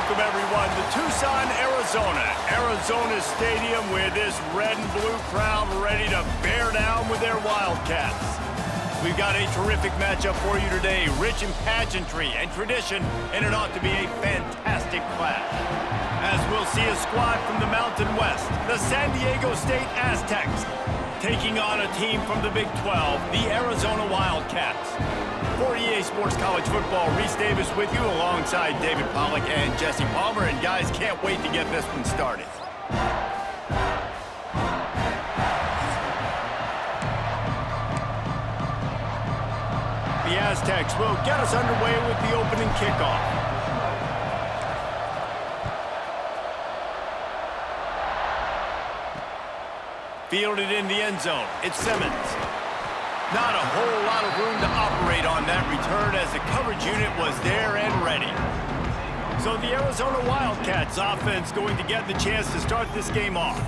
welcome everyone to Tucson, Arizona. Arizona Stadium with this red and blue crowd ready to bear down with their Wildcats. We've got a terrific matchup for you today, rich in pageantry and tradition, and it ought to be a fantastic clash. As we'll see a squad from the Mountain West, the San Diego State Aztecs, taking on a team from the Big 12, the Arizona Wildcats. For EA Sports College Football, Reese Davis with you alongside David Pollack and Jesse Palmer. And guys, can't wait to get this one started. The Aztecs will get us underway with the opening kickoff. Fielded in the end zone, it's Simmons. Not a whole lot of room to operate on that return as the coverage unit was there and ready. So the Arizona Wildcats offense going to get the chance to start this game off.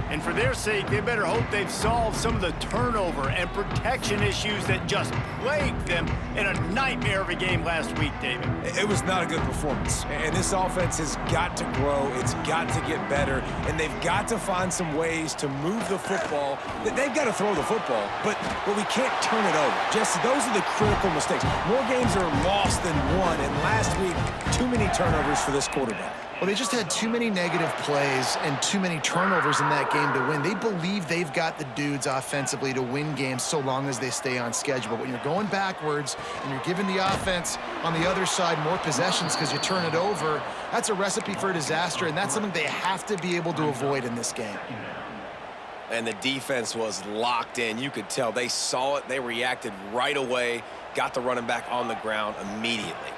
And for their sake, they better hope they've solved some of the turnover and protection issues that just plagued them in a nightmare of a game last week, David. It was not a good performance. And this offense has got to grow. It's got to get better. And they've got to find some ways to move the football. They've got to throw the football, but we can't turn it over. Jesse, those are the critical mistakes. More games are lost than won. And last week, too many turnovers for this quarterback. Well, they just had too many negative plays and too many turnovers in that game to win. They believe they've got the dudes offensively to win games so long as they stay on schedule. But when you're going backwards and you're giving the offense on the other side more possessions because you turn it over, that's a recipe for disaster, and that's something they have to be able to avoid in this game. And the defense was locked in. You could tell they saw it. They reacted right away, got the running back on the ground immediately.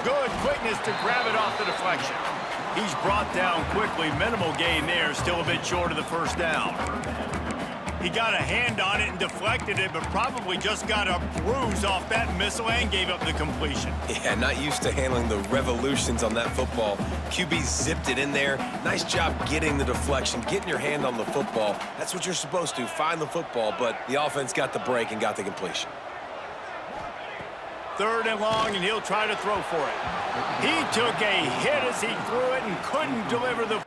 Good quickness to grab it off the deflection. He's brought down quickly. Minimal gain there, still a bit short of the first down. He got a hand on it and deflected it, but probably just got a bruise off that missile and gave up the completion. Yeah, not used to handling the revolutions on that football. QB zipped it in there. Nice job getting the deflection, getting your hand on the football. That's what you're supposed to, find the football, but the offense got the break and got the completion. 3rd and long, and he'll try to throw for it. He took a hit as he threw it and couldn't deliver the...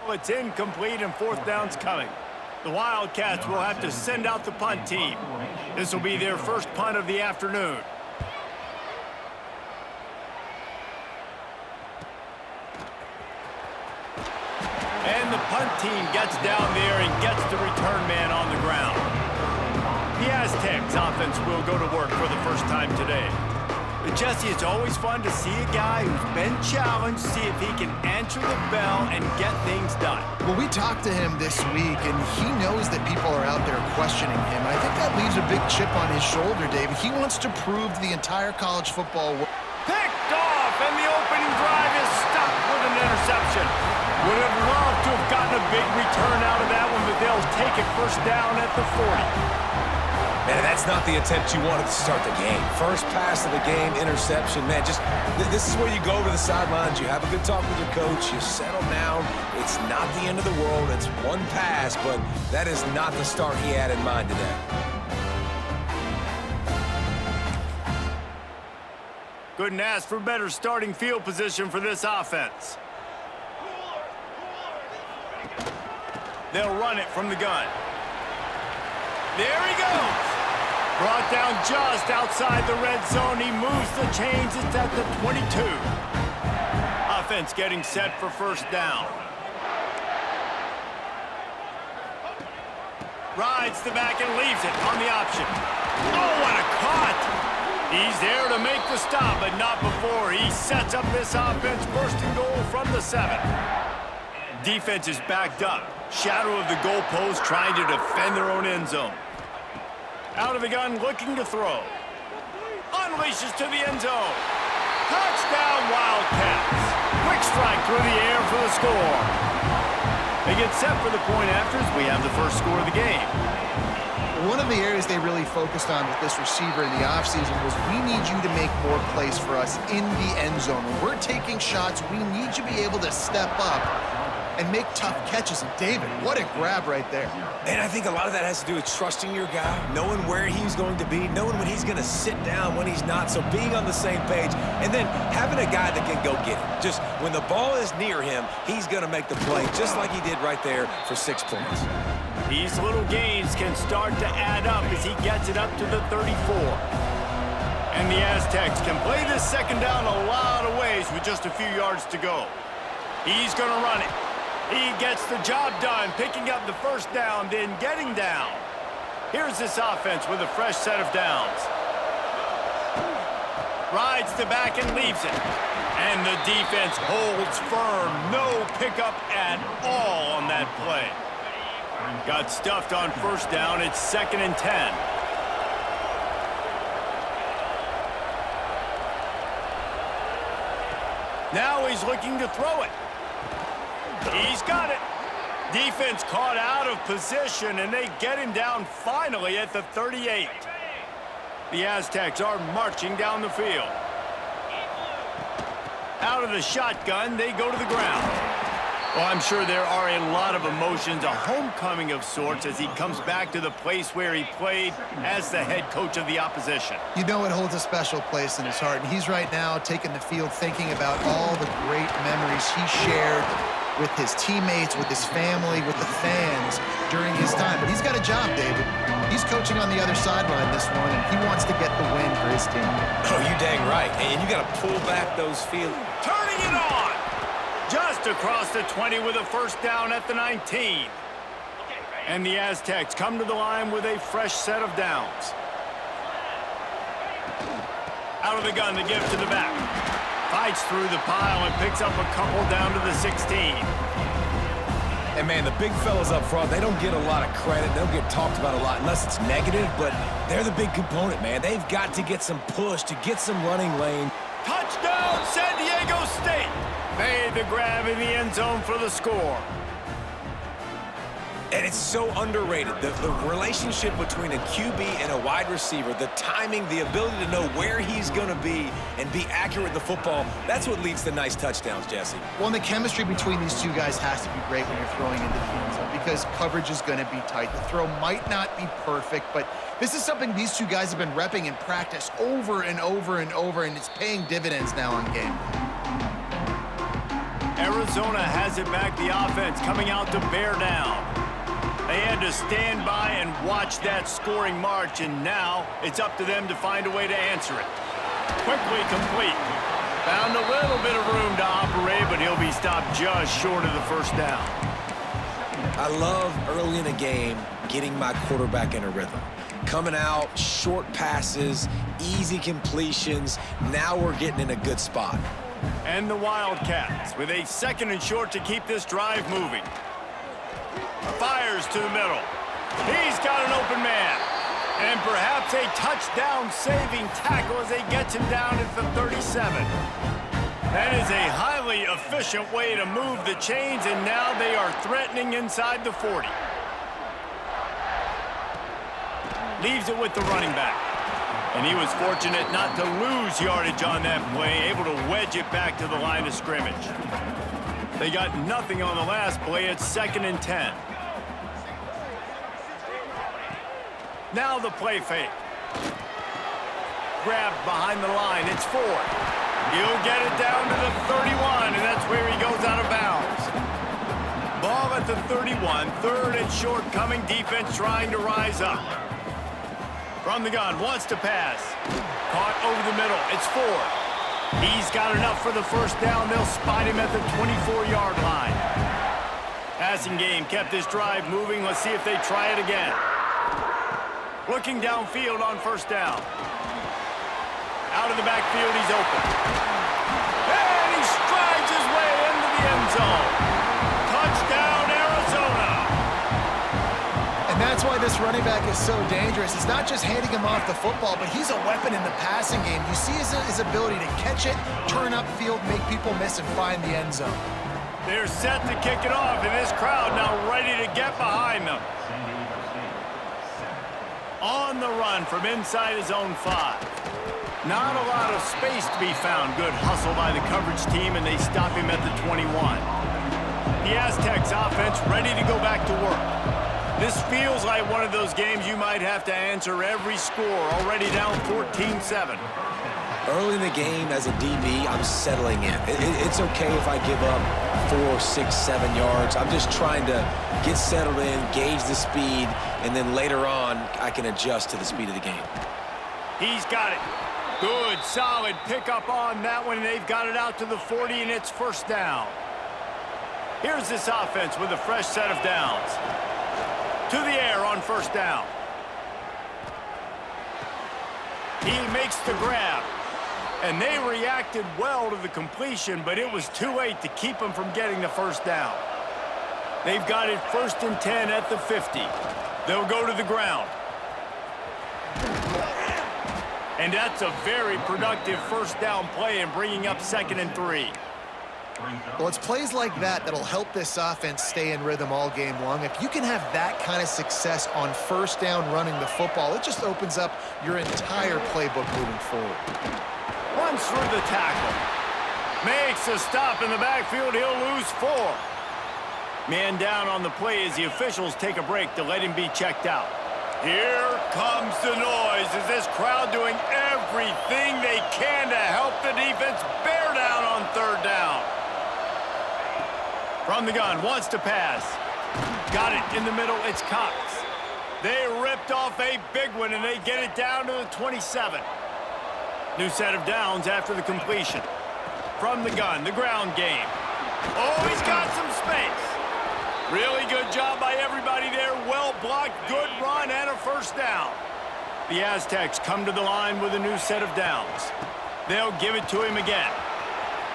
Well, it's incomplete and 4th down's coming. The Wildcats will have to send out the punt team. This will be their first punt of the afternoon. And the punt team gets down there and gets the return man on the ground. The Aztecs offense will go to work for the first time today. But Jesse, it's always fun to see a guy who's been challenged, see if he can answer the bell and get things done. Well, we talked to him this week, and he knows that people are out there questioning him. I think that leaves a big chip on his shoulder, David. He wants to prove to the entire college football world. Picked off, and the opening drive is stopped with an interception. Would have loved to have gotten a big return out of that one, but they'll take it first down at the 40. Man, that's not the attempt you wanted to start the game. First pass of the game, interception. Man, this is where you go to the sidelines. You have a good talk with your coach. You settle down. It's not the end of the world. It's one pass, but that is not the start he had in mind today. Couldn't ask for better starting field position for this offense. They'll run it from the gun. There he goes. Brought down just outside the red zone. He moves the chains. It's at the 22. Offense getting set for first down. Rides the back and leaves it on the option. Oh, what a cut. He's there to make the stop, but not before. He sets up this offense first and goal from the 7. Defense is backed up. Shadow of the goalpost trying to defend their own end zone. Out of the gun, looking to throw. Unleashes to the end zone. Touchdown, Wildcats. Quick strike through the air for the score. They get set for the point after as we have the first score of the game. One of the areas they really focused on with this receiver in the offseason was we need you to make more plays for us in the end zone. When we're taking shots, we need you to be able to step up and make tough catches. And David, what a grab right there. And I think a lot of that has to do with trusting your guy, knowing where he's going to be, knowing when he's going to sit down, when he's not. So being on the same page, and then having a guy that can go get it. Just when the ball is near him, he's going to make the play, just like he did right there for 6 points. These little gains can start to add up as he gets it up to the 34. And the Aztecs can play this second down a lot of ways with just a few yards to go. He's going to run it. He gets the job done, picking up the first down, then getting down. Here's this offense with a fresh set of downs. Rides the back and leaves it. And the defense holds firm. No pickup at all on that play. Got stuffed on first down. It's 2nd and 10. Now he's looking to throw it. He's got it. Defense caught out of position, and they get him down finally at the 38. The Aztecs are marching down the field. Out of the shotgun, they go to the ground. Well, I'm sure there are a lot of emotions, a homecoming of sorts, as he comes back to the place where he played as the head coach of the opposition. You know it holds a special place in his heart, and he's right now taking the field thinking about all the great memories he shared with his teammates, with his family, with the fans during his time. But he's got a job, David. He's coaching on the other sideline this one, and he wants to get the win for his team. Oh, you dang right. And you got to pull back those field. Turning it on! Just across the 20 with a first down at the 19. And the Aztecs come to the line with a fresh set of downs. Out of the gun, the give to the back. Fights through the pile and picks up a couple down to the 16. And, man, the big fellas up front, they don't get a lot of credit. They don't get talked about a lot unless it's negative, but they're the big component, man. They've got to get some push, to get some running lane. Touchdown, San Diego State! Made the grab in the end zone for the score. And it's so underrated. The relationship between a QB and a wide receiver, the timing, the ability to know where he's going to be and be accurate with the football, that's what leads to nice touchdowns, Jesse. Well, and the chemistry between these two guys has to be great when you're throwing into the end zone because coverage is going to be tight. The throw might not be perfect, but this is something these two guys have been repping in practice over and over and over, and it's paying dividends now on game. Arizona has it back, the offense coming out to bear down. They had to stand by and watch that scoring march, and now it's up to them to find a way to answer it. Quickly complete. Found a little bit of room to operate, but he'll be stopped just short of the first down. I love early in a game getting my quarterback in a rhythm. Coming out, short passes, easy completions. Now we're getting in a good spot. And the Wildcats with a 2nd and short to keep this drive moving. Fires to the middle. He's got an open man. And perhaps a touchdown-saving tackle as they get him down at the 37. That is a highly efficient way to move the chains, and now they are threatening inside the 40. Leaves it with the running back. And he was fortunate not to lose yardage on that play, able to wedge it back to the line of scrimmage. They got nothing on the last play. It's 2nd and 10. Now the play fake. Grabbed behind the line. It's Ford. He'll get it down to the 31, and that's where he goes out of bounds. Ball at the 31. 3rd and short coming. Defense trying to rise up. From the gun, wants to pass. Caught over the middle. It's Ford. He's got enough for the first down. They'll spot him at the 24-yard line. Passing game kept this drive moving. Let's see if they try it again. Looking downfield on first down. Out of the backfield, he's open. And he strides his way into the end zone. Touchdown, Arizona. And that's why this running back is so dangerous. It's not just handing him off the football, but he's a weapon in the passing game. You see his ability to catch it, turn upfield, make people miss, and find the end zone. They're set to kick it off, and this crowd now ready to get behind them. On the run from inside his own 5. Not a lot of space to be found. Good hustle by the coverage team, and they stop him at the 21. The Aztecs offense ready to go back to work. This feels like one of those games you might have to answer every score, already down 14-7. Early in the game, as a DB, I'm settling in. It's okay if I give up 4, 6, 7 yards. I'm just trying to get settled in, gauge the speed, and then later on, I can adjust to the speed of the game. He's got it. Good, solid pickup on that one, and they've got it out to the 40, and it's first down. Here's this offense with a fresh set of downs. To the air on first down. He makes the grab. And they reacted well to the completion, but it was too late to keep them from getting the first down. They've got it 1st and 10 at the 50. They'll go to the ground. And that's a very productive first down play and bringing up 2nd and 3. Well, it's plays like that that'll help this offense stay in rhythm all game long. If you can have that kind of success on first down running the football, it just opens up your entire playbook moving forward. Runs through the tackle. Makes a stop in the backfield. He'll lose 4. Man down on the play as the officials take a break to let him be checked out. Here comes the noise as this crowd doing everything they can to help the defense bear down on 3rd down. From the gun, wants to pass. Got it in the middle, it's Cox. They ripped off a big one and they get it down to the 27. New set of downs after the completion. From the gun, the ground game. Oh, he's got some space. Really good job by everybody there. Well blocked, good run, and a first down. The Aztecs come to the line with a new set of downs. They'll give it to him again.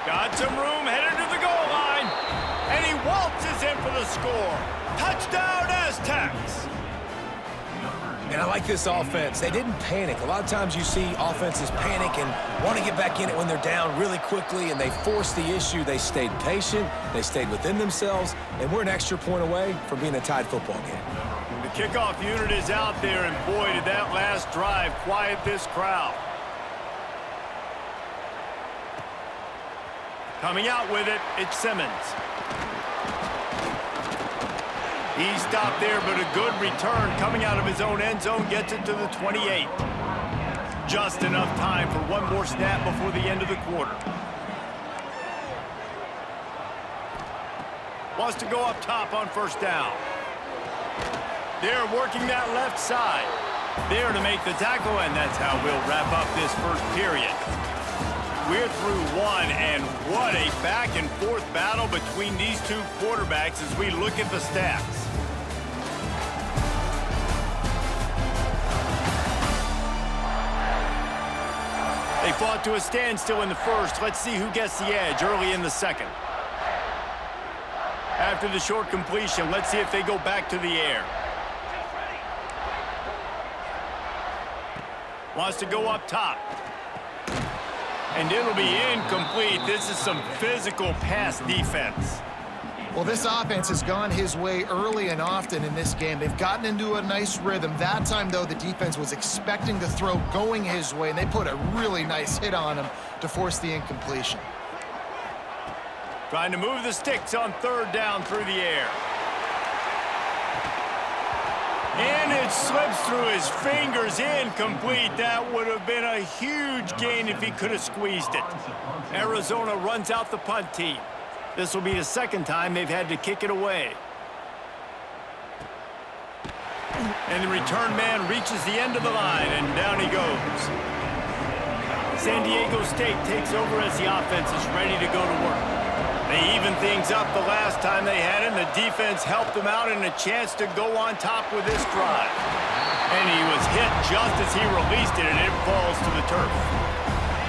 Got some room, headed to the goal line. And he waltzes in for the score. Touchdown, Aztecs! And I like this offense. They didn't panic. A lot of times you see offenses panic and want to get back in it when they're down really quickly, and they force the issue. They stayed patient. They stayed within themselves, and we're an extra point away from being a tied football game. The kickoff unit is out there, and boy, did that last drive quiet this crowd. Coming out with it, it's Simmons. He stopped there, but a good return coming out of his own end zone gets it to the 28. Just enough time for one more snap before the end of the quarter. Wants to go up top on first down. They're working that left side. There to make the tackle, and that's how we'll wrap up this first period. We're through one, and what a back-and-forth battle between these two quarterbacks as we look at the stats. They fought to a standstill in the first. Let's see who gets the edge early in the second. After the short completion, let's see if they go back to the air. Wants to go up top. And it'll be incomplete. This is some physical pass defense. Well, this offense has gone his way early and often in this game. They've gotten into a nice rhythm. That time, though, the defense was expecting the throw going his way, and they put a really nice hit on him to force the incompletion. Trying to move the sticks on 3rd down through the air. And it slips through his fingers, incomplete. That would have been a huge gain if he could have squeezed it. Arizona runs out the punt team. This will be the second time they've had to kick it away. And the return man reaches the end of the line, and down he goes. San Diego State takes over as the offense is ready to go to work. They evened things up the last time they had it, and the defense helped them out and a chance to go on top with this drive. And he was hit just as he released it, and it falls to the turf.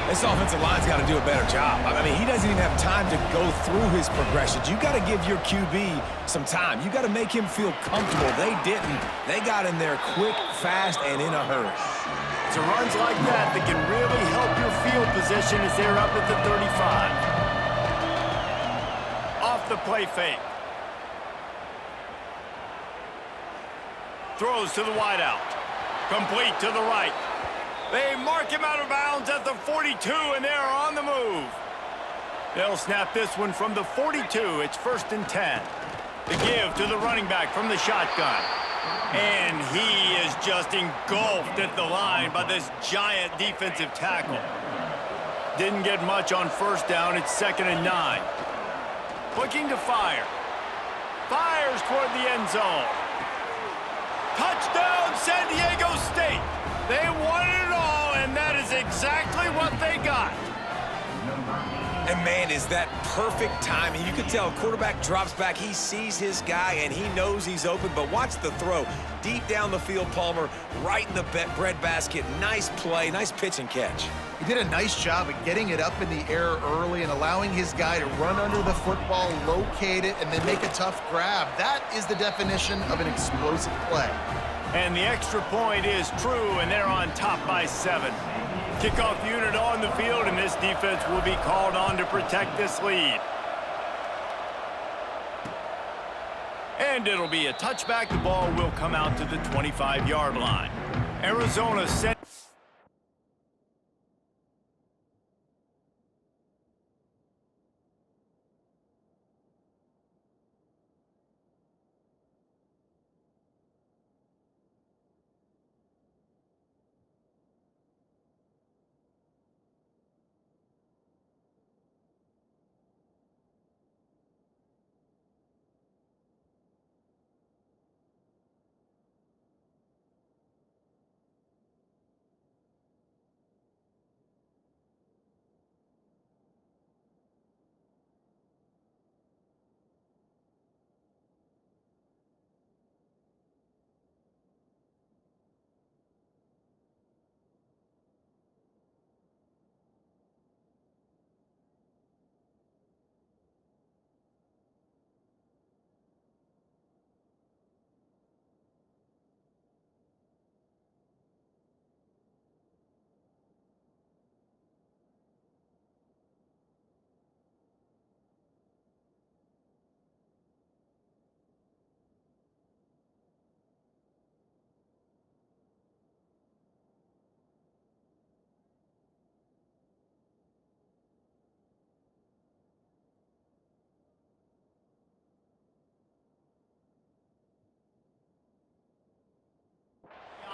This offensive line's got to do a better job. I mean, he doesn't even have time to go through his progressions. You got to give your QB some time. You got to make him feel comfortable. They didn't. They got in there quick, fast, and in a hurry. It's runs like that that can really help your field position as they're up at the 35. Off the play fake. Throws to the wideout. Complete to the right. They mark him out of bounds at the 42, and they're on the move. They'll snap this one from the 42. It's 1st and 10. The give to the running back from the shotgun. And he is just engulfed at the line by this giant defensive tackle. Didn't get much on 1st down. It's 2nd and 9. Looking to fire. Fires toward the end zone. Touchdown, San Diego State. They wanted it all, and that is exactly what they got. And, man, is that perfect timing. You can tell quarterback drops back. He sees his guy, and he knows he's open. But watch the throw. Deep down the field, Palmer, right in the bread basket. Nice play, nice pitch and catch. He did a nice job of getting it up in the air early and allowing his guy to run under the football, locate it, and then make a tough grab. That is the definition of an explosive play. And the extra point is true, and they're on top by 7. Kickoff unit on the field, and this defense will be called on to protect this lead. And it'll be a touchback. The ball will come out to the 25-yard line. Arizona sent.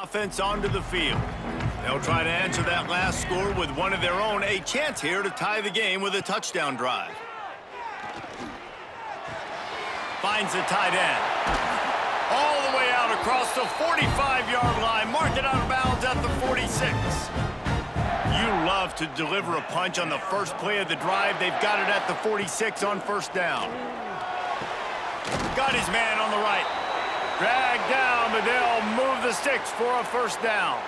Offense onto the field. They'll try to answer that last score with one of their own. A chance here to tie the game with a touchdown drive. Finds the tight end. All the way out across the 45-yard line. Mark it out of bounds at the 46. You love to deliver a punch on the first play of the drive. They've got it at the 46 on 1st down. Got his man on the right. Dragged down, but they'll move the sticks for a 1st down.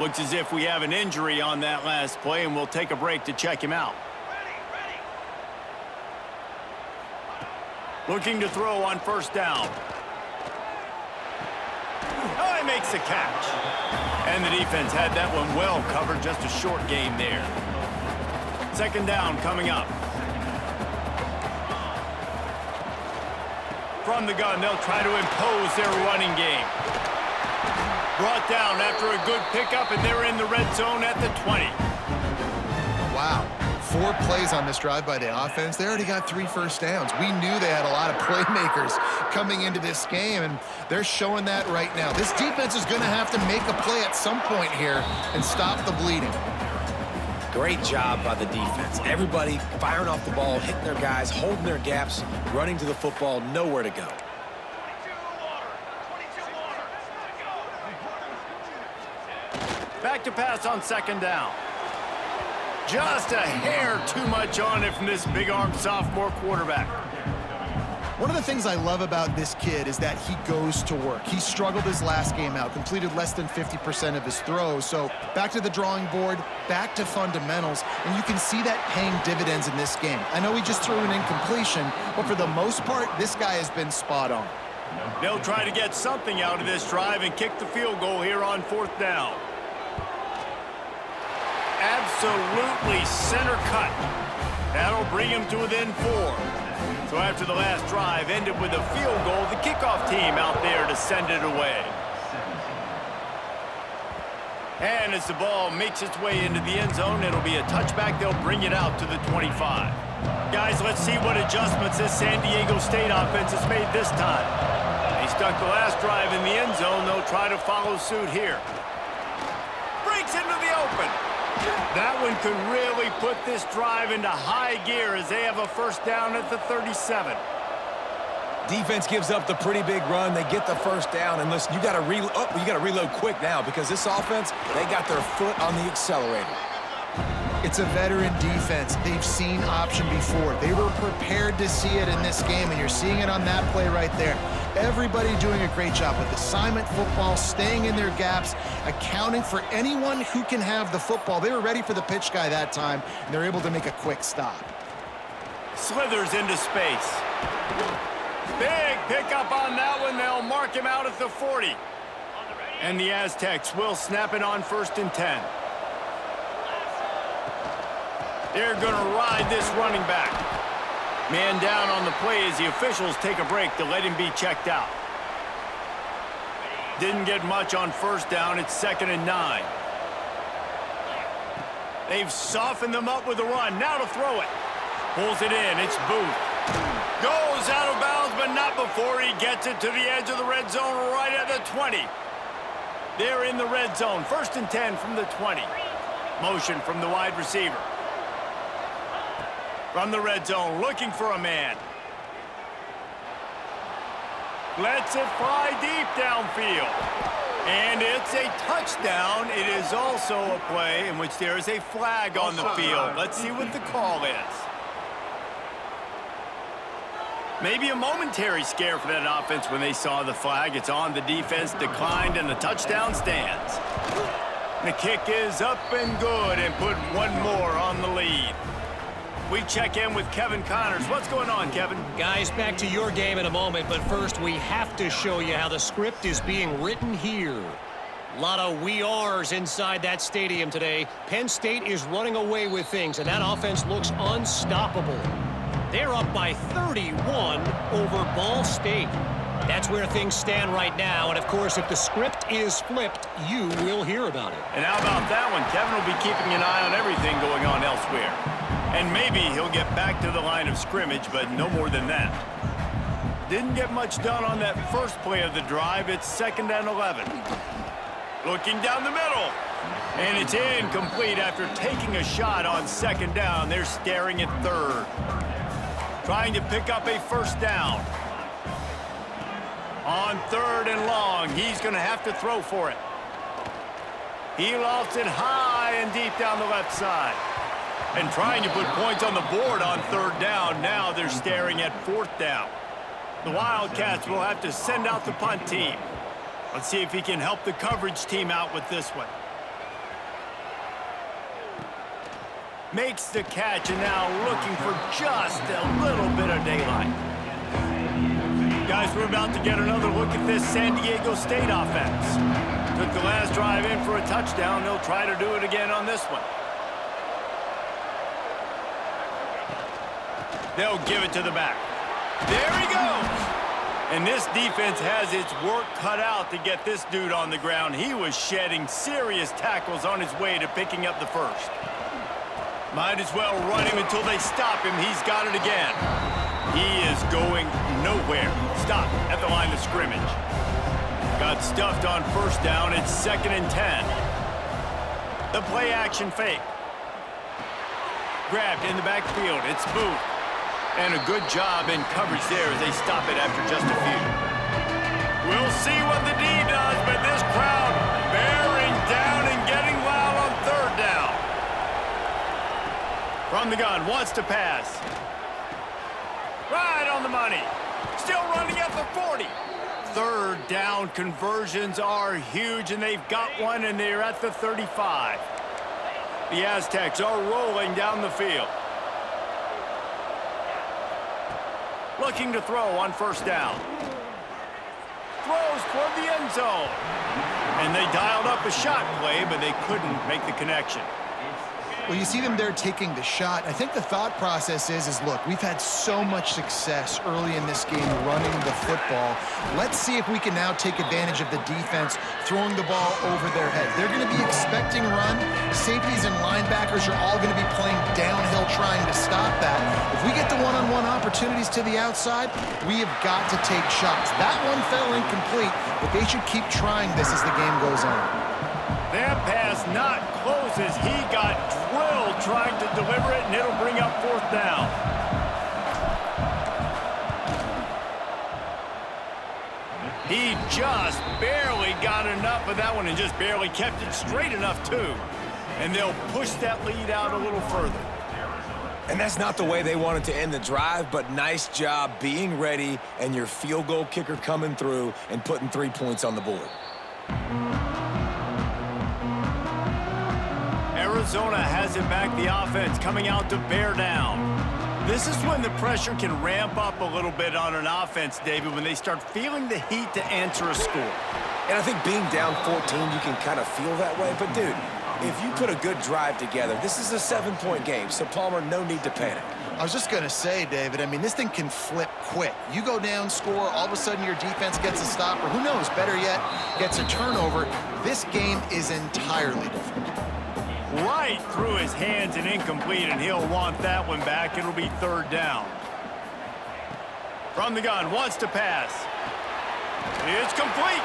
Looks as if we have an injury on that last play, and we'll take a break to check him out. Looking to throw on 1st down. Oh, he makes the catch. And the defense had that one well covered, just a short game there. 2nd down coming up. From the gun, they'll try to impose their running game. Brought down after a good pickup, and they're in the red zone at the 20. Wow. 4 plays on this drive by the offense. They already got 3 first downs. We knew they had a lot of playmakers coming into this game, and they're showing that right now. This defense is going to have to make a play at some point here and stop the bleeding. Great job by the defense. Everybody firing off the ball, hitting their guys, holding their gaps, running to the football, nowhere to go. Back to pass on 2nd down. Just a hair too much on it from this big-armed sophomore quarterback. One of the things I love about this kid is that he goes to work. He struggled his last game out, completed less than 50% of his throws. So back to the drawing board, back to fundamentals, and you can see that paying dividends in this game. I know he just threw an incompletion, but for the most part, this guy has been spot on. They'll try to get something out of this drive and kick the field goal here on 4th down. Absolutely center cut. That'll bring him to within 4. So after the last drive ended with a field goal, the kickoff team out there to send it away. And as the ball makes its way into the end zone, it'll be a touchback. They'll bring it out to the 25. Guys, let's see what adjustments this San Diego State offense has made this time. They stuck the last drive in the end zone. They'll try to follow suit here. Breaks into the open. That one could really put this drive into high gear as they have a first down at the 37. Defense gives up the pretty big run. They get the first down, and listen, you got to reload quick now because this offense, they got their foot on the accelerator. It's a veteran defense. They've seen option before. They were prepared to see it in this game, and you're seeing it on that play right there. Everybody doing a great job with assignment football, staying in their gaps, accounting for anyone who can have the football. They were ready for the pitch guy that time, and they're able to make a quick stop. Slithers into space. Big pickup on that one. They'll mark him out at the 40. And the Aztecs will snap it on 1st and 10. They're going to ride this running back. Man down on the play as the officials take a break to let him be checked out. Didn't get much on first down. It's 2nd and 9. They've softened them up with a run. Now to throw it. Pulls it in. It's Booth. Goes out of bounds, but not before he gets it to the edge of the red zone right at the 20. They're in the red zone. 1st and 10 from the 20. Motion from the wide receiver. From the red zone, looking for a man. Lets it fly deep downfield. And it's a touchdown. It is also a play in which there is a flag on the field. Let's see what the call is. Maybe a momentary scare for that offense when they saw the flag. It's on. The defense declined, and the touchdown stands. The kick is up and good, and put one more on the lead. We check in with Kevin Connors. What's going on, Kevin? Guys, back to your game in a moment, but first we have to show you how the script is being written here. A lot of we are's inside that stadium today. Penn State is running away with things, and that offense looks unstoppable. They're up by 31 over Ball State. That's where things stand right now, and of course, if the script is flipped, you will hear about it. And how about that one? Kevin will be keeping an eye on everything going on elsewhere. And maybe he'll get back to the line of scrimmage, but no more than that. Didn't get much done on that first play of the drive. It's 2nd and 11. Looking down the middle. And it's incomplete after taking a shot on 2nd down. They're staring at 3rd. Trying to pick up a first down. On 3rd and long, he's going to have to throw for it. He lofts it high and deep down the left side. And trying to put points on the board on 3rd down. Now they're staring at 4th down. The Wildcats will have to send out the punt team. Let's see if he can help the coverage team out with this one. Makes the catch, and now looking for just a little bit of daylight. Guys, we're about to get another look at this San Diego State offense. Took the last drive in for a touchdown. They'll try to do it again on this one. They'll give it to the back. There he goes! And this defense has its work cut out to get this dude on the ground. He was shedding serious tackles on his way to picking up the first. Might as well run him until they stop him. He's got it again. He is going nowhere. Stop at the line of scrimmage. Got stuffed on first down. It's 2nd and 10. The play action fake. Grabbed in the backfield. It's Booth. And a good job in coverage there as they stop it after just a few. We'll see what the D does, but this crowd bearing down and getting loud on 3rd down. From the gun, wants to pass. Right on the money. Still running at the 40. 3rd down conversions are huge, and they've got one, and they're at the 35. The Aztecs are rolling down the field. Looking to throw on first down. Throws toward the end zone. And they dialed up a shot play, but they couldn't make the connection. Well, you see them there taking the shot. I think the thought process is look, we've had so much success early in this game running the football. Let's see if we can now take advantage of the defense throwing the ball over their head. They're going to be expecting run. Safeties and linebackers are all going to be playing downhill trying to stop that. If we get the one-on-one opportunities to the outside, we have got to take shots. That one fell incomplete, but they should keep trying this as the game goes on. That pass not close as he got drilled trying to deliver it, and it'll bring up 4th down. He just barely got enough of that one and just barely kept it straight enough, too. And they'll push that lead out a little further. And that's not the way they wanted to end the drive, but nice job being ready and your field goal kicker coming through and putting 3 points on the board. Arizona has it back, the offense coming out to bear down. This is when the pressure can ramp up a little bit on an offense, David, when they start feeling the heat to answer a score. And I think being down 14, you can kind of feel that way. But, dude, if you put a good drive together, this is a 7-point game, so, Palmer, no need to panic. I was just going to say, David, I mean, this thing can flip quick. You go down, score, all of a sudden your defense gets a stop, or who knows, better yet, gets a turnover. This game is entirely different. Right through his hands and incomplete, and he'll want that one back. It'll be 3rd down. From the gun, wants to pass. It's complete.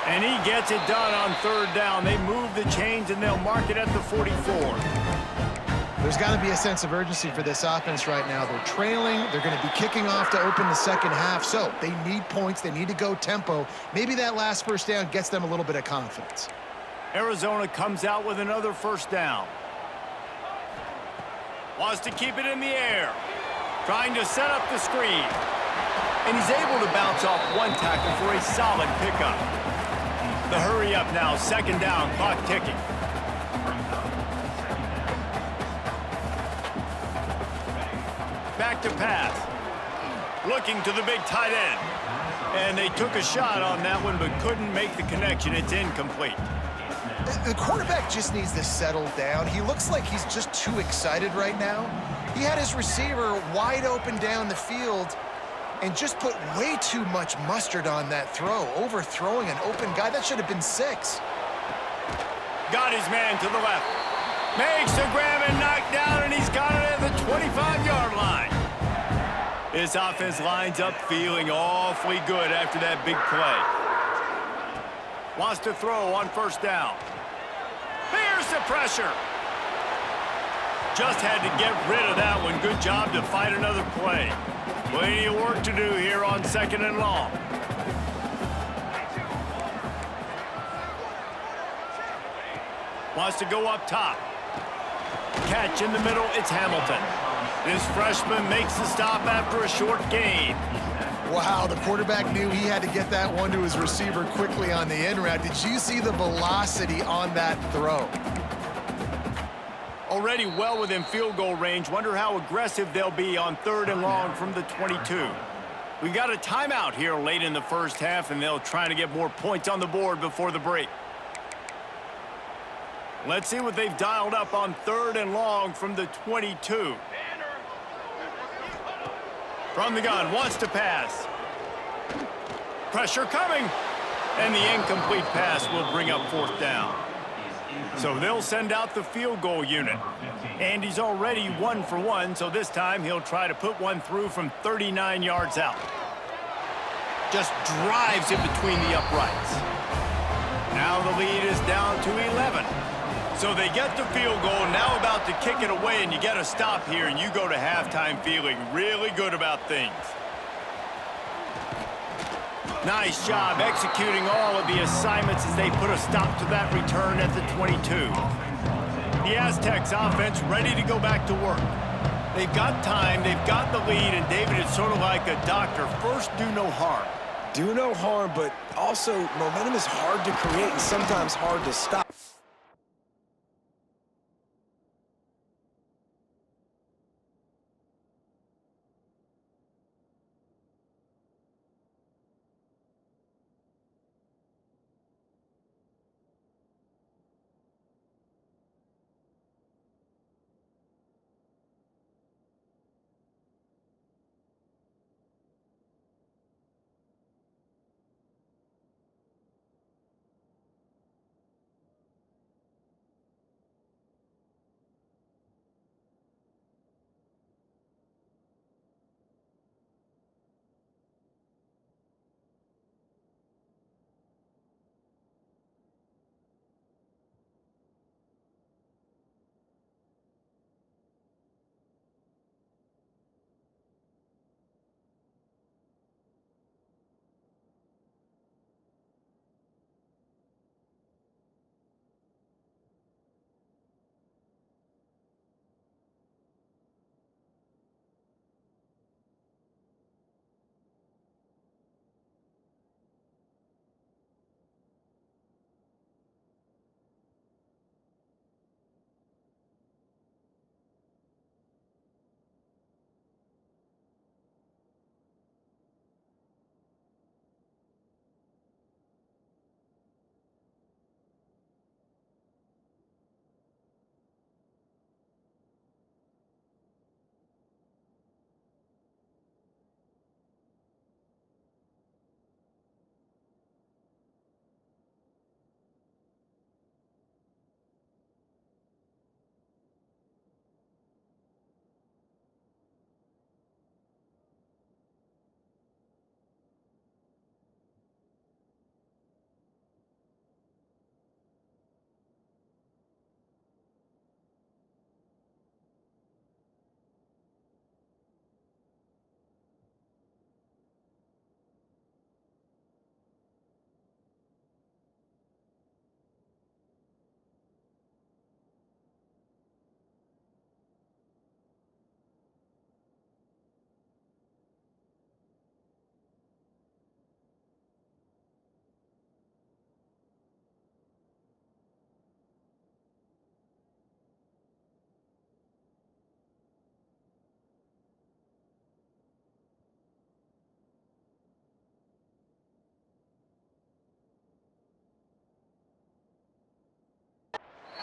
And he gets it done on 3rd down. They move the chains, and they'll mark it at the 44. There's got to be a sense of urgency for this offense right now. They're trailing. They're going to be kicking off to open the second half. So they need points. They need to go tempo. Maybe that last 1st down gets them a little bit of confidence. Arizona comes out with another 1st down. Wants to keep it in the air. Trying to set up the screen. And he's able to bounce off one tackle for a solid pickup. The hurry up now, 2nd down, clock ticking. Back to pass. Looking to the big tight end. And they took a shot on that one but couldn't make the connection. It's incomplete. The quarterback just needs to settle down. He looks like he's just too excited right now. He had his receiver wide open down the field and just put way too much mustard on that throw, overthrowing an open guy. That should have been 6. Got his man to the left. Makes the grab and knock down, and he's got it at the 25-yard line. This offense lines up feeling awfully good after that big play. Wants to throw on 1st down. There's the pressure. Just had to get rid of that one. Good job to fight another play. Plenty of work to do here on 2nd and long. Wants to go up top. Catch in the middle, it's Hamilton. This freshman makes the stop after a short gain. Wow, the quarterback knew he had to get that one to his receiver quickly on the in route. Did you see the velocity on that throw? Already well within field goal range. Wonder how aggressive they'll be on 3rd and long from the 22. We got a timeout here late in the 1st half, and they'll try to get more points on the board before the break. Let's see what they've dialed up on 3rd and long from the 22. From the gun, wants to pass. Pressure coming. And the incomplete pass will bring up 4th down. So they'll send out the field goal unit. And he's already 1 for 1, so this time he'll try to put one through from 39 yards out. Just drives it between the uprights. Now the lead is down to 11. So they get the field goal, now about to kick it away, and you get a stop here, and you go to halftime feeling really good about things. Nice job executing all of the assignments as they put a stop to that return at the 22. The Aztecs offense ready to go back to work. They've got time, they've got the lead, and David, it's sort of like a doctor. First, do no harm. Do no harm, but also momentum is hard to create and sometimes hard to stop.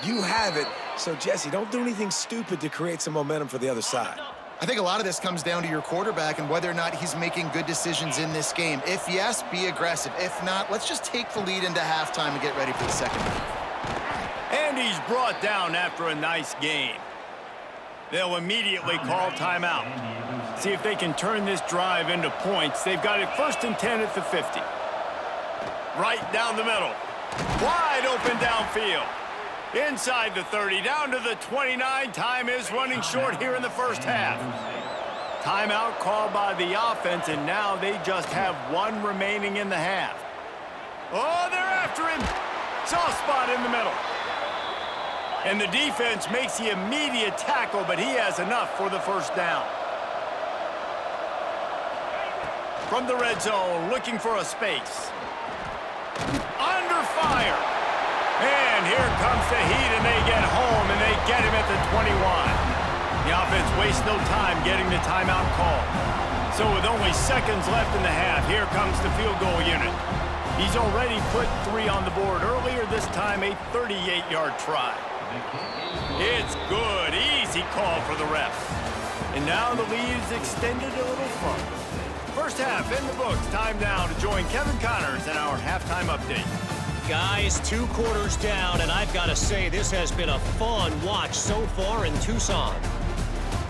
You have it. So, Jesse, don't do anything stupid to create some momentum for the other side. I think a lot of this comes down to your quarterback and whether or not he's making good decisions in this game. If yes, be aggressive. If not, let's just take the lead into halftime and get ready for the second half. And he's brought down after a nice game. They'll immediately call timeout. See if they can turn this drive into points. They've got it 1st and 10 at the 50. Right down the middle. Wide open downfield. Inside the 30, down to the 29. Time is running short here in the first half. Timeout called by the offense, and now they just have one remaining in the half. Oh, they're after him. Soft spot in the middle. And the defense makes the immediate tackle, but he has enough for the first down. From the red zone, looking for a space. Under fire. And here comes the heat, and they get home, and they get him at the 21. The offense wastes no time getting the timeout call. So with only seconds left in the half, here comes the field goal unit. He's already put 3 on the board earlier, this time a 38-yard try. It's good. Easy call for the refs. And now the lead is extended a little further. First half in the books. Time now to join Kevin Connors in our halftime update. Guys, 2 quarters down, and I've got to say this has been a fun watch so far in Tucson.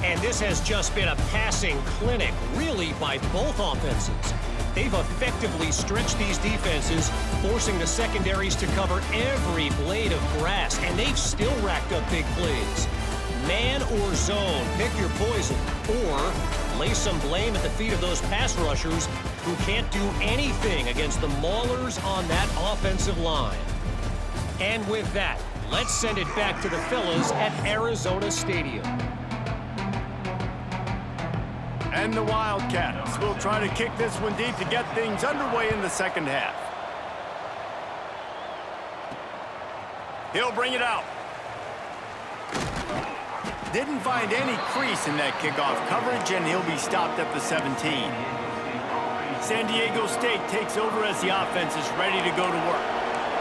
And this has just been a passing clinic, really, by both offenses. They've effectively stretched these defenses, forcing the secondaries to cover every blade of grass, and they've still racked up big plays. Man or zone, pick your poison, or lay some blame at the feet of those pass rushers who can't do anything against the maulers on that offensive line. And with that, let's send it back to the fellas at Arizona Stadium. And the Wildcats will try to kick this one deep to get things underway in the second half. He'll bring it out. Didn't find any crease in that kickoff coverage, and he'll be stopped at the 17. San Diego State takes over as the offense is ready to go to work.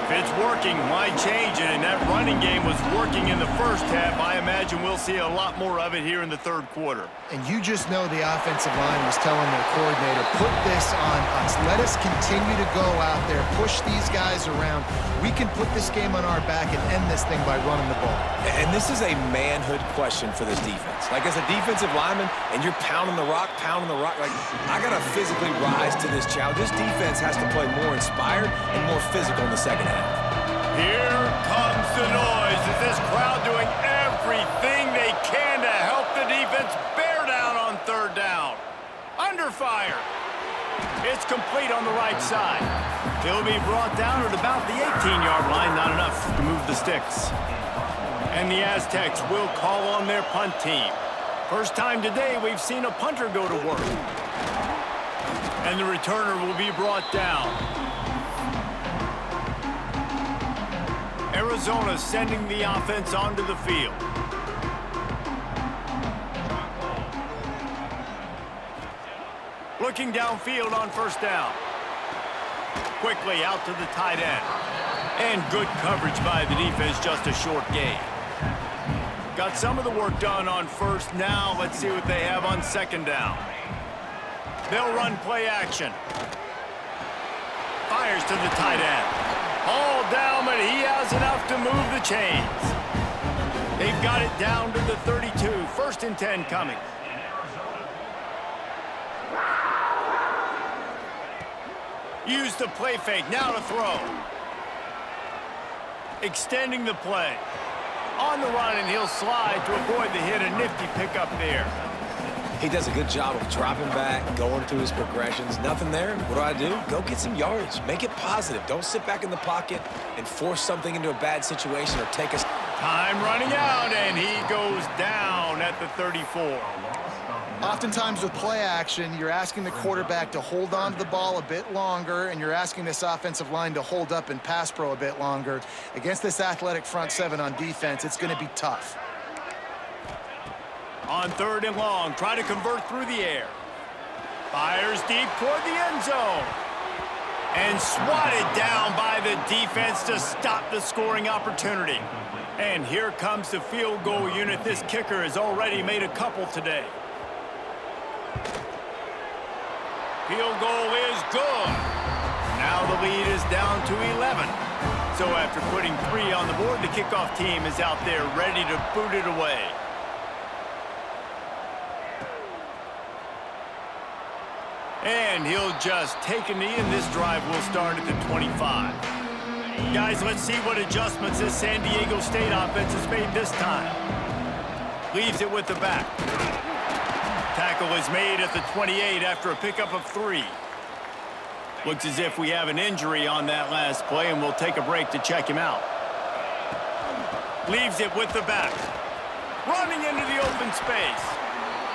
If it's working, why change it? And that running game was working in the first half. I imagine we'll see a lot more of it here in the third quarter. And you just know the offensive line was telling their coordinator, put this on us. Let us continue to go out there, push these guys around. We can put this game on our back and end this thing by running the ball. And this is a manhood question for this defense. Like, as a defensive lineman, and you're pounding the rock, like, I got to physically rise to this challenge. This defense has to play more inspired and more physical in the second half. Here comes the noise. Is this crowd doing everything they can to help the defense bear down on third down? Under fire. It's complete on the right side. He'll be brought down at about the 18-yard line. Not enough to move the sticks. And the Aztecs will call on their punt team. First time today we've seen a punter go to work. And the returner will be brought down. Arizona sending the offense onto the field. Looking downfield on first down. Quickly out to the tight end. And good coverage by the defense, just a short gain. Got some of the work done on first. Now let's see what they have on second down. They'll run play action. Fires to the tight end. All down, but he has enough to move the chains. They've got it down to the 32. 1st and 10 coming. Use the play fake. Now to throw. Extending the play. On the run, and he'll slide to avoid the hit. A nifty pickup there. He does a good job of dropping back, going through his progressions. Nothing there. What do? Go get some yardage. Make it positive. Don't sit back in the pocket and force something into a bad situation or take us. Time running out, and he goes down at the 34. Oftentimes with play action, you're asking the quarterback to hold on to the ball a bit longer, and you're asking this offensive line to hold up and pass pro a bit longer. Against this athletic front seven on defense, it's going to be tough. On 3rd and long, try to convert through the air. Fires deep toward the end zone. And swatted down by the defense to stop the scoring opportunity. And here comes the field goal unit. This kicker has already made a couple today. Field goal is good. Now the lead is down to 11. So after putting 3 on the board, the kickoff team is out there ready to boot it away. And he'll just take a knee, and this drive will start at the 25. Guys, let's see what adjustments this San Diego State offense has made this time. Leaves it with the back. Tackle is made at the 28 after a pickup of 3. Looks as if we have an injury on that last play, and we'll take a break to check him out. Leaves it with the back. Running into the open space.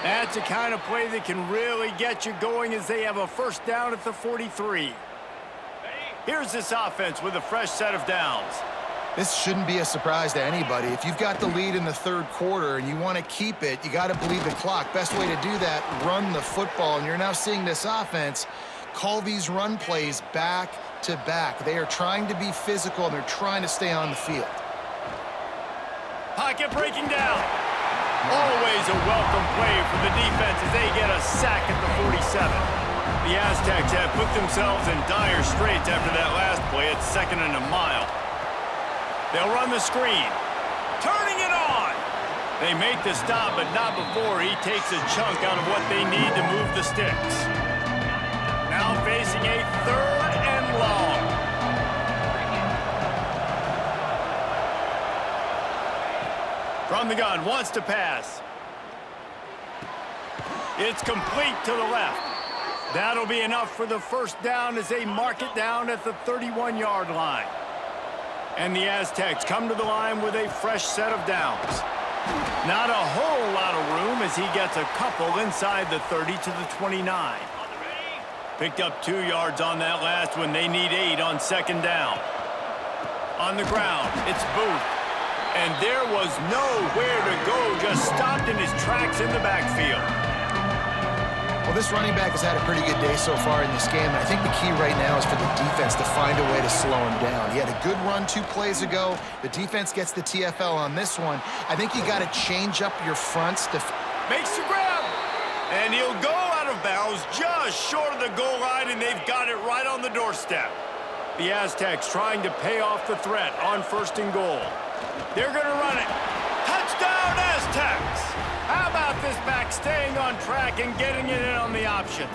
That's the kind of play that can really get you going as they have a first down at the 43. Here's this offense with a fresh set of downs. This shouldn't be a surprise to anybody. If you've got the lead in the third quarter and you want to keep it, you got to bleed the clock. Best way to do that, run the football. And you're now seeing this offense call these run plays back to back. They are trying to be physical, and they're trying to stay on the field. Pocket breaking down. Always a welcome play for the defense as they get a sack at the 47. The Aztecs have put themselves in dire straits after that last play. It's 2nd and a mile. They'll run the screen. Turning it on. They make the stop, but not before he takes a chunk out of what they need to move the sticks. Now facing a 3rd and long. From the gun, wants to pass. It's complete to the left. That'll be enough for the first down as they mark it down at the 31-yard line. And the Aztecs come to the line with a fresh set of downs. Not a whole lot of room as he gets a couple inside the 30 to the 29. Picked up 2 yards on that last one. They need 8 on 2nd down. On the ground, it's Booth. And there was nowhere to go, just stopped in his tracks in the backfield. Well, this running back has had a pretty good day so far in this game, and I think the key right now is for the defense to find a way to slow him down. He had a good run 2 plays ago. The defense gets the TFL on this one. I think you got to change up your fronts to... Makes the grab, and he'll go out of bounds just short of the goal line, and they've got it right on the doorstep. The Aztecs trying to pay off the threat on 1st and goal. They're going to run it. Touchdown, Aztecs! How about this back staying on track and getting it in on the option?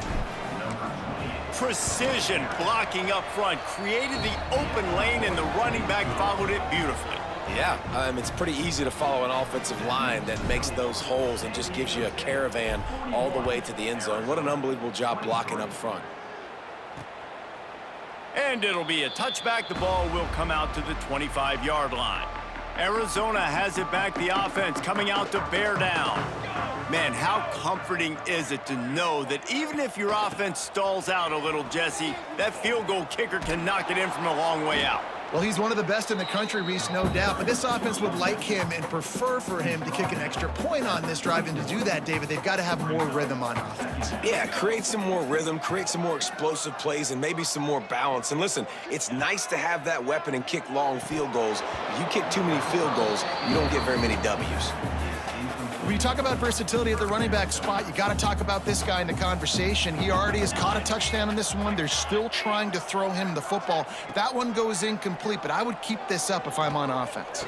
Precision blocking up front created the open lane, and the running back followed it beautifully. Yeah, it's pretty easy to follow an offensive line that makes those holes and just gives you a caravan all the way to the end zone. What an unbelievable job blocking up front. And it'll be a touchback. The ball will come out to the 25-yard line. Arizona has it back. The offense coming out to bear down. Man, how comforting is it to know that even if your offense stalls out a little, Jesse, that field goal kicker can knock it in from a long way out. Well, he's one of the best in the country, Reese, no doubt. But this offense would like him and prefer for him to kick an extra point on this drive. And to do that, David, they've got to have more rhythm on offense. Yeah, create some more rhythm, create some more explosive plays, and maybe some more balance. And listen, it's nice to have that weapon and kick long field goals. If you kick too many field goals, you don't get very many W's. When you talk about versatility at the running back spot, you got to talk about this guy in the conversation. He already has caught a touchdown on this one. They're still trying to throw him the football. That one goes incomplete, but I would keep this up if I'm on offense.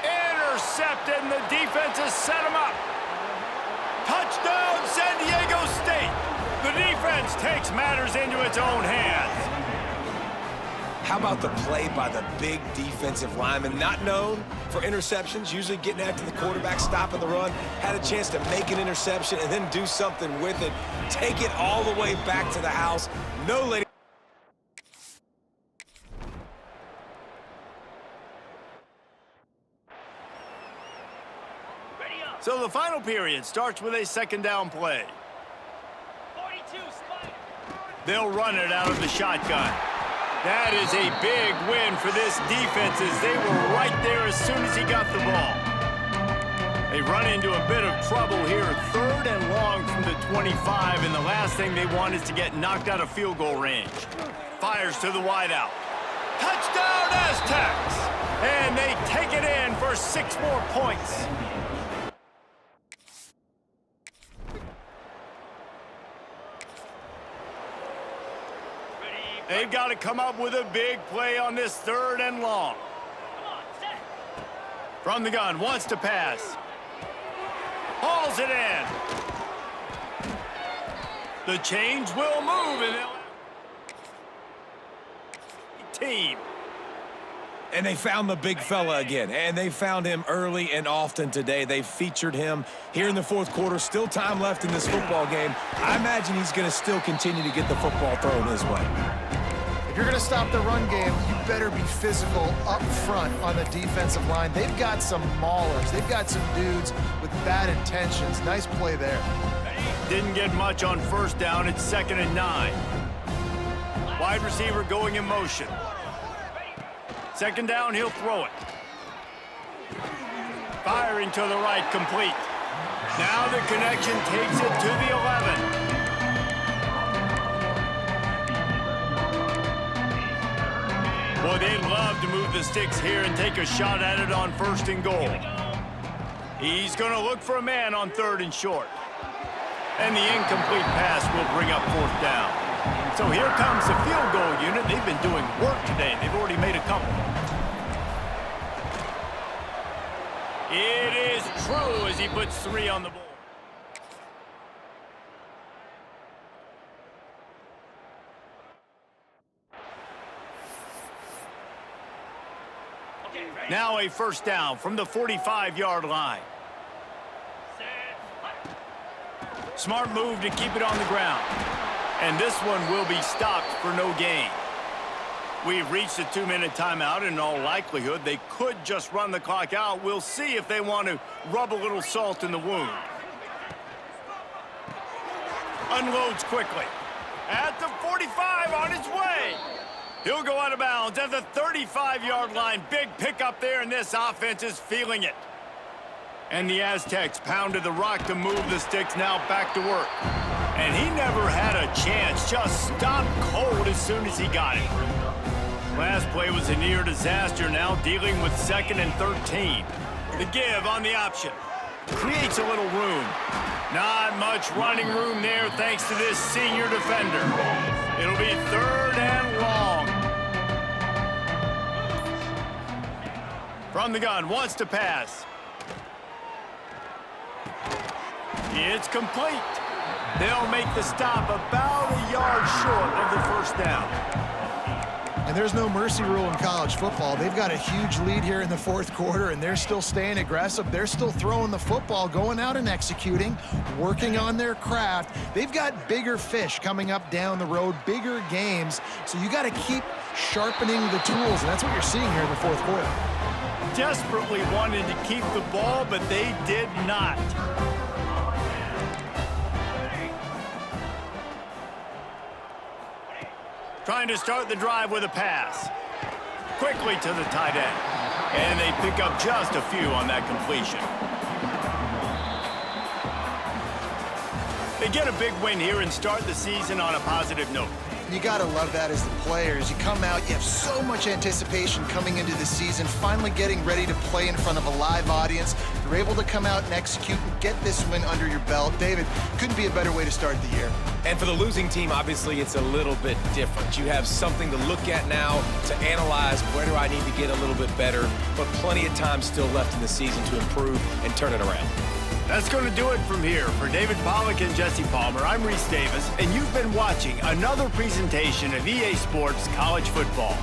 Intercepted, and the defense has set him up. Touchdown, San Diego State. The defense takes matters into its own hands. How about the play by the big defensive lineman? Not known for interceptions, usually getting after the quarterback, stopping the run. Had a chance to make an interception and then do something with it. Take it all the way back to the house. No lady. So the final period starts with a 2nd down play. 42, spike. They'll run it out of the shotgun. That is a big win for this defense as they were right there as soon as he got the ball. They run into a bit of trouble here, 3rd and long from the 25, and the last thing they want is to get knocked out of field goal range. Fires to the wideout. Touchdown, Aztecs! And they take it in for 6 more points. They've got to come up with a big play on this 3rd and long. Come on, set. From the gun, wants to pass. Hauls it in. The chains will move, and they'll... Team. And they found the big fella again, and they found him early and often today. They featured him here in the 4th quarter. Still time left in this football game. I imagine he's going to still continue to get the football thrown his way. If you're going to stop the run game, you better be physical up front on the defensive line. They've got some maulers. They've got some dudes with bad intentions. Nice play there. Didn't get much on 1st down. It's 2nd and 9. Wide receiver going in motion. 2nd down, he'll throw it. Firing to the right, complete. Now the connection takes it to the 11. Boy, they'd love to move the sticks here and take a shot at it on 1st and goal. He's going to look for a man on 3rd and short. And the incomplete pass will bring up 4th down. So here comes the field goal unit. They've been doing work today. They've already made a couple. It is true as he puts 3 on the board. Okay, ready. Now a 1st down from the 45-yard line. Set. Smart move to keep it on the ground. And this one will be stopped for no gain. We've reached a 2-minute timeout. In all likelihood, they could just run the clock out. We'll see if they want to rub a little salt in the wound. Unloads quickly. At the 45, on his way. He'll go out of bounds at the 35-yard line. Big pickup there, and this offense is feeling it. And the Aztecs pounded the rock to move the sticks, now back to work. And he never had a chance, just stopped cold as soon as he got it. Last play was a near disaster, now dealing with 2nd and 13. The give on the option. Creates a little room. Not much running room there thanks to this senior defender. It'll be 3rd and long. From the gun, wants to pass. It's complete. They'll make the stop about a yard short of the 1st down. And there's no mercy rule in college football. They've got a huge lead here in the 4th quarter, and they're still staying aggressive. They're still throwing the football, going out and executing, working on their craft. They've got bigger fish coming up down the road, bigger games. So you got to keep sharpening the tools, and that's what you're seeing here in the 4th quarter. Desperately wanted to keep the ball, but they did not. Trying to start the drive with a pass. Quickly to the tight end. And they pick up just a few on that completion. They get a big win here and start the season on a positive note. You got to love that as the players. You come out, you have so much anticipation coming into the season, finally getting ready to play in front of a live audience. You're able to come out and execute and get this win under your belt. David, couldn't be a better way to start the year. And for the losing team, obviously, it's a little bit different. You have something to look at now to analyze where do I need to get a little bit better, but plenty of time still left in the season to improve and turn it around. That's going to do it from here. For David Pollack and Jesse Palmer, I'm Reese Davis, and you've been watching another presentation of EA Sports College Football.